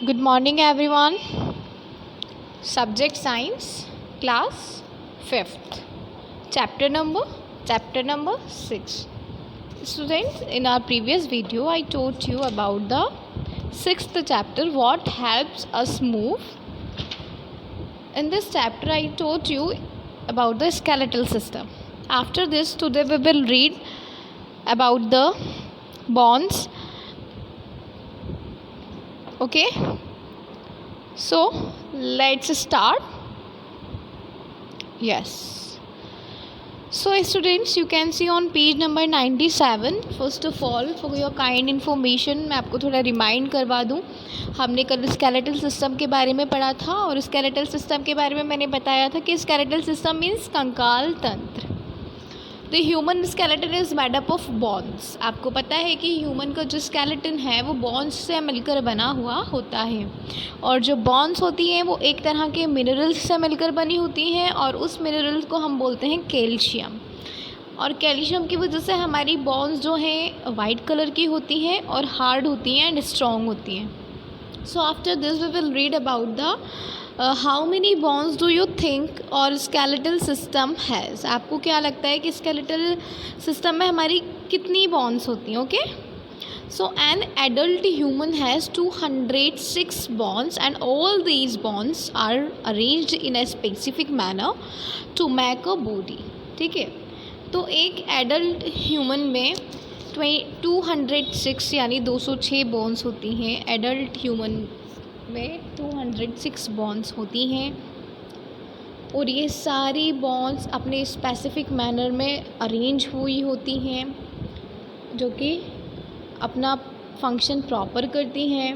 Good morning, everyone. Subject Science, Class 5th. Chapter number 6. Students, in our previous video, I taught you about the 6th chapter, what helps us move. In this chapter, I taught you about the skeletal system. After this, today we will read about the bones. Okay, so let's start. Yes, so students, you can see on page number 97. First of all, for your kind information, मैं आपको थोड़ा remind करवा दूँ. हमने कल skeletal system के बारे में पढ़ा था और स्केलेटल सिस्टम के बारे में मैंने बताया था कि स्केलेटल सिस्टम मीन्स कंकाल तंत्र. The human skeleton is made up of bones. आपको पता है कि ह्यूमन का जो स्केलेटन है वो बॉन्स से मिलकर बना हुआ होता है, और जो बॉन्स होती हैं वो एक तरह के मिनरल्स से मिलकर बनी होती हैं, और उस मिनरल्स को हम बोलते हैं कैल्शियम. और कैल्शियम की वजह से हमारी बॉन्स जो हैं वाइट कलर की होती हैं और हार्ड होती हैं एंड स्ट्रॉन्ग होती हैं. So after this we will read about the how many bones do you think और स्केलेटल सिस्टम हैज़. आपको क्या लगता है कि स्केलेटल सिस्टम में हमारी कितनी बॉन्स होती हैं? Okay, so an adult human has 206 bonds and all these bonds are arranged in a specific manner to make a body. ठीक है, तो एक एडल्ट ह्यूमन में 206 यानी 206 बॉन्स होती हैं. एडल्ट ह्यूमन में 206 बॉन्ड्स होती हैं, और ये सारी बॉन्ड्स अपने स्पेसिफिक मैनर में अरेंज हुई होती हैं, जो कि अपना फंक्शन प्रॉपर करती हैं.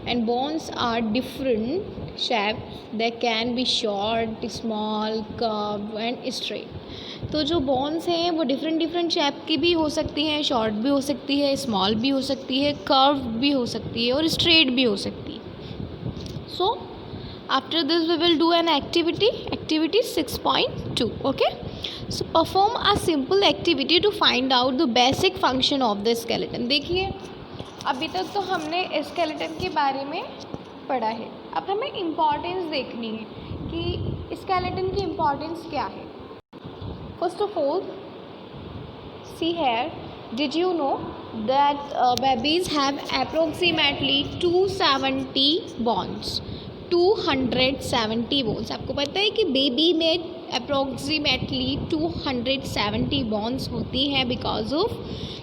And bonds are different shapes, they can be short, small, curve and straight. तो जो बॉन्ड्स हैं वो डिफरेंट शेप की भी हो सकती हैं, शॉर्ट भी हो सकती है, स्मॉल भी हो सकती है, कर्व भी हो सकती है और स्ट्रेट भी हो सकती है. So after this we will do an activity 6.2. okay, so perform a simple activity to find out the basic function of the skeleton. देखिए, अभी तक तो हमने स्केलेटन के बारे में पढ़ा है. अब हमें इम्पॉर्टेंस देखनी है कि स्केलेटन की इम्पॉर्टेंस क्या है. First of all, see here, did you know that babies have approximately 270 bones? 270 bones. आपको पता है कि बेबी में अप्रोक्सीमेटली 270 बॉन्स होती हैं बिकॉज ऑफ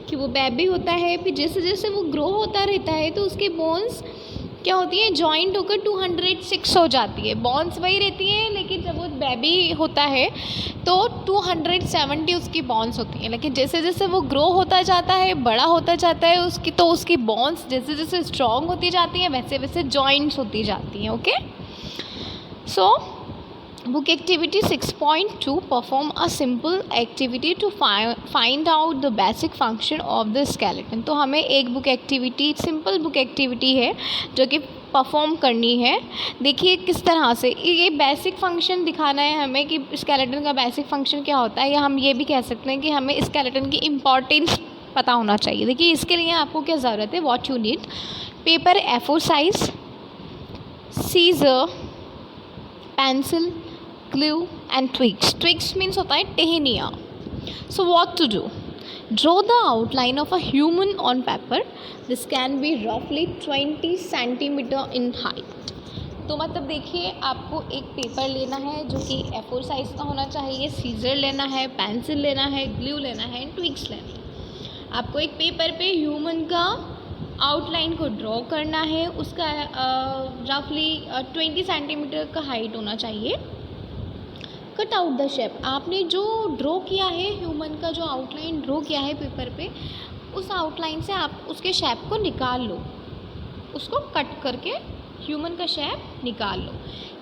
कि वो बेबी होता है. फिर जैसे जैसे वो ग्रो होता रहता है तो उसके बोन्स क्या होती हैं, जॉइंट होकर 206 हो जाती है. बॉन्स वही रहती हैं, लेकिन जब वो बेबी होता है तो 270 उसकी बॉन्स होती हैं. लेकिन जैसे जैसे वो ग्रो होता जाता है, बड़ा होता जाता है उसकी बॉन्स जैसे जैसे स्ट्रॉन्ग होती जाती हैं वैसे वैसे जॉइंट्स होती जाती हैं. Okay, so book activity 6.2, perform a simple activity to find out the basic function of the skeleton. तो हमें एक book activity, simple book activity है जो कि परफॉर्म करनी है. देखिए किस तरह से ये बेसिक फंक्शन दिखाना है हमें कि स्केलेटन का बेसिक फंक्शन क्या होता है, या हम ये भी कह सकते हैं कि हमें स्केलेटन की इम्पॉर्टेंस पता होना चाहिए. देखिए, इसके लिए आपको क्या ज़रूरत है, what you need: paper A4 size, scissor, pencil, glue and twigs. Twigs means होता है टहनियाँ. So what to do? Draw the outline of a human on paper. This can be roughly 20 centimeter in height. तो मतलब देखिए, आपको एक paper लेना है जो कि A4 साइज़ का होना चाहिए, सीजर लेना है, पेंसिल लेना है, ग्लू लेना है एंड ट्विग्स लेना है. आपको एक पेपर पे ह्यूमन का आउटलाइन को ड्रॉ करना है. उसका रफली 20 सेंटीमीटर का हाइट होना चाहिए. Cut out the shape. आपने जो ड्रॉ किया है, ह्यूमन का जो आउटलाइन ड्रॉ किया है पेपर पे, उस आउटलाइन से आप उसके शेप को निकाल लो. उसको कट करके ह्यूमन का शेप निकाल लो.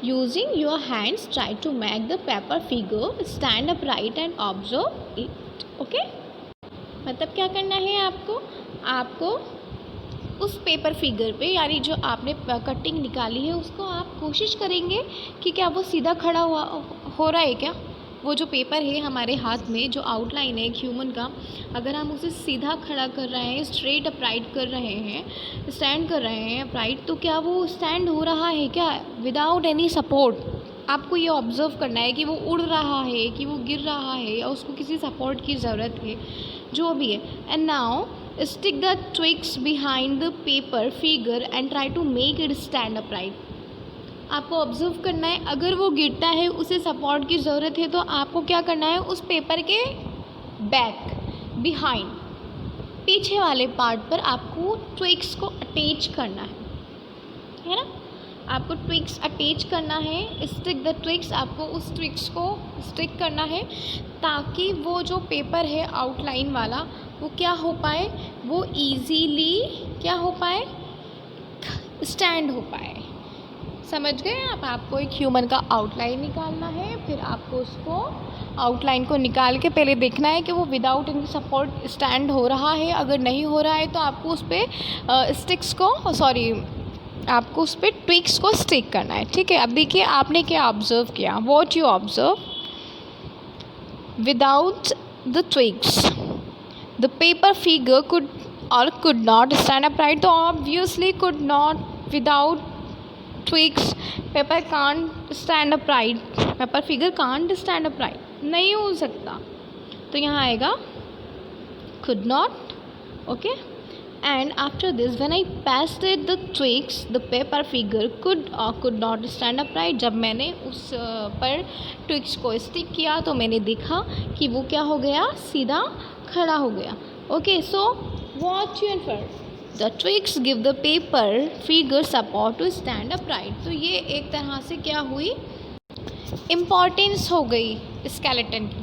Using your hands try to make the paper figure stand up right and observe it. Okay, मतलब क्या करना है आपको उस पेपर फिगर पे, यानी जो आपने कटिंग निकाली है उसको आप कोशिश करेंगे कि क्या वो सीधा खड़ा हो रहा है क्या. वो जो पेपर है हमारे हाथ में, जो आउटलाइन है एक ह्यूमन का, अगर हम उसे सीधा खड़ा कर रहे हैं, स्ट्रेट अपराइट कर रहे हैं, स्टैंड कर रहे हैं अपराइट, तो क्या वो स्टैंड हो रहा है क्या विदाउट एनी सपोर्ट? आपको ये ऑब्ज़र्व करना है कि वो उड़ रहा है, कि वो गिर रहा है, या उसको किसी सपोर्ट की ज़रूरत है, जो भी है। And now stick the twigs behind the paper figure and try to make it stand upright. आपको ऑब्ज़र्व करना है, अगर वो गिरता है, उसे सपोर्ट की ज़रूरत है, तो आपको क्या करना है, उस पेपर के बैक बिहाइंड पीछे वाले पार्ट पर आपको ट्विग्स को अटैच करना है ना? आपको ट्विग्स अटैच करना है, स्टिक द ट्विग्स, आपको उस ट्विग्स को स्टिक करना है ताकि वो जो पेपर है आउटलाइन वाला वो क्या हो पाए, वो ईजीली क्या हो पाए, स्टैंड हो पाए। समझ गए आप? आपको एक ह्यूमन का आउटलाइन निकालना है, फिर आपको उसको आउटलाइन को निकाल के पहले देखना है कि वो विदाउट एनी सपोर्ट स्टैंड हो रहा है। अगर नहीं हो रहा है तो आपको उस पर आपको उस पर ट्विग्स को स्टिक करना है। ठीक है, अब देखिए आपने क्या ऑब्ज़र्व किया, what you observe, without the twigs the paper figure could not stand upright, तो obviously could not, without twigs paper can't stand upright, paper figure can't stand upright, नहीं हो सकता। तो यहाँ आएगा could not, okay, and after this when I passed it the twigs the paper figure could not stand upright। जब मैंने उस पर ट्विग्स को स्टिक किया तो मैंने देखा कि वो क्या हो गया, सीधा खड़ा हो गया। Okay, so what you infer, the twigs give the paper figure support to stand upright. तो ये एक तरह से क्या हुई, इम्पॉर्टेंस हो गई स्केलेटन की।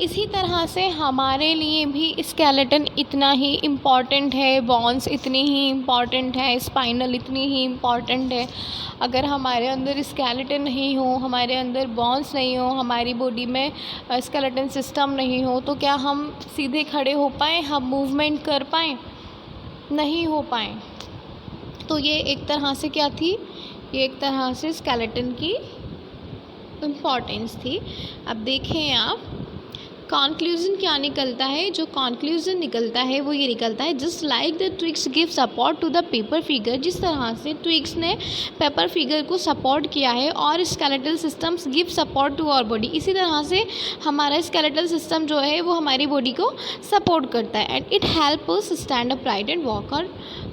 इसी तरह से हमारे लिए भी स्केलेटन इतना ही इम्पॉर्टेंट है, बोन्स इतनी ही इम्पॉर्टेंट है, स्पाइनल इतनी ही इम्पॉर्टेंट है। अगर हमारे अंदर स्केलेटन नहीं हो, हमारे अंदर बोन्स नहीं हो, हमारी बॉडी में स्केलेटन सिस्टम नहीं हो, तो क्या हम सीधे खड़े हो पाएँ, हम मूवमेंट कर पाएँ? नहीं हो पाएँ। तो ये एक तरह से क्या थी, ये एक तरह से स्केलेटन की इम्पॉर्टेंस थी। अब देखें आप कॉन्क्लूज़न क्या निकलता है, जो कॉन्क्लूज़न निकलता है वो ये निकलता है, just like the twigs give support to the paper figure, जिस तरह से ट्विग्स ने पेपर फिगर को सपोर्ट किया है और skeletal systems give support to our body, इसी तरह से हमारा स्केलेटल सिस्टम जो है वो हमारी बॉडी को सपोर्ट करता है and it help us stand upright and walk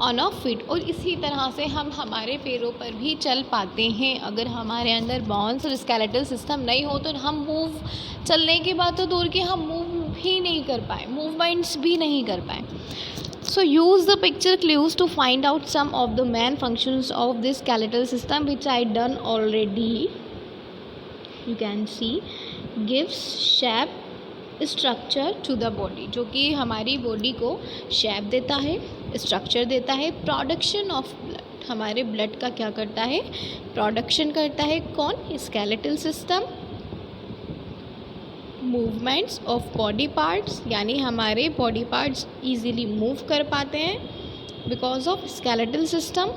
on a feet. और इसी तरह से हम हमारे पैरों पर भी चल पाते हैं। अगर हमारे अंदर बोन्स और स्केलेटल सिस्टम नहीं हो तो हम चलने की बात तो दूर की, हम मूव ही नहीं कर पाए, मूवमेंट्स भी नहीं कर पाए। So use the picture clues to find out some of the main functions of this skeletal system, which I done already. You can see gives shape structure to the body, जो कि हमारी body को shape देता है, structure देता है। Production of blood, हमारे blood का क्या करता है, प्रोडक्शन करता है। कौन, skeletal system. Movements of body parts, यानी हमारे बॉडी पार्ट्स इजीली मूव कर पाते हैं because of skeletal system.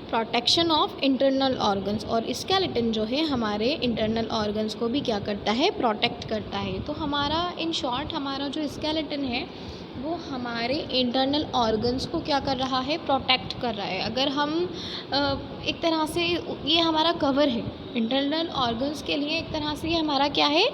Protection of internal organs, और स्केलेटन जो है हमारे इंटरनल ऑर्गन्स को भी क्या करता है, प्रोटेक्ट करता है। तो हमारा इन शॉर्ट हमारा जो स्केलेटन है वो हमारे इंटरनल ऑर्गन्स को क्या कर रहा है, प्रोटेक्ट कर रहा है। अगर हम एक तरह से ये हमारा कवर है, इंटरनल ऑर्गन्स के लिए एक तरह से ये हमारा क्या है,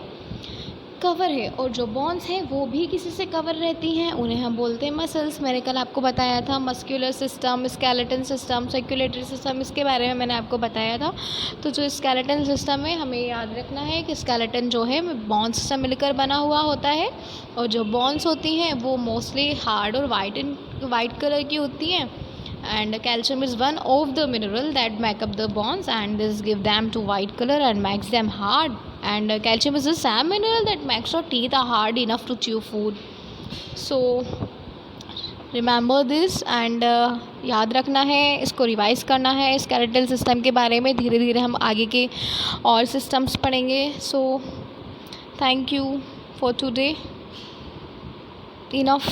कवर है। और जो बोन्स हैं वो भी किसी से कवर रहती हैं, उन्हें हम बोलते हैं मसल्स। मैंने कल आपको बताया था muscular system, skeleton system, circulatory system, इसके बारे में मैंने आपको बताया था। तो जो स्केलेटन सिस्टम है हमें याद रखना है कि स्केलेटन जो है बोन्स से मिलकर बना हुआ होता है, और जो बोन्स होती हैं वो मोस्टली हार्ड और वाइट कलर की होती हैं। And calcium is one of the mineral that make up the bonds, and this give them to white color and makes them hard. And calcium is the same mineral that makes our teeth are hard enough to chew food. So remember this and याद रखना है, इसको revise करना है। Skeletal system के बारे में धीरे धीरे हम आगे के और सिस्टम्स पढ़ेंगे। So thank you for today. Enough.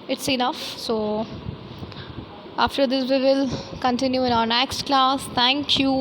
It's enough. So after this we will continue in our next class. Thank you.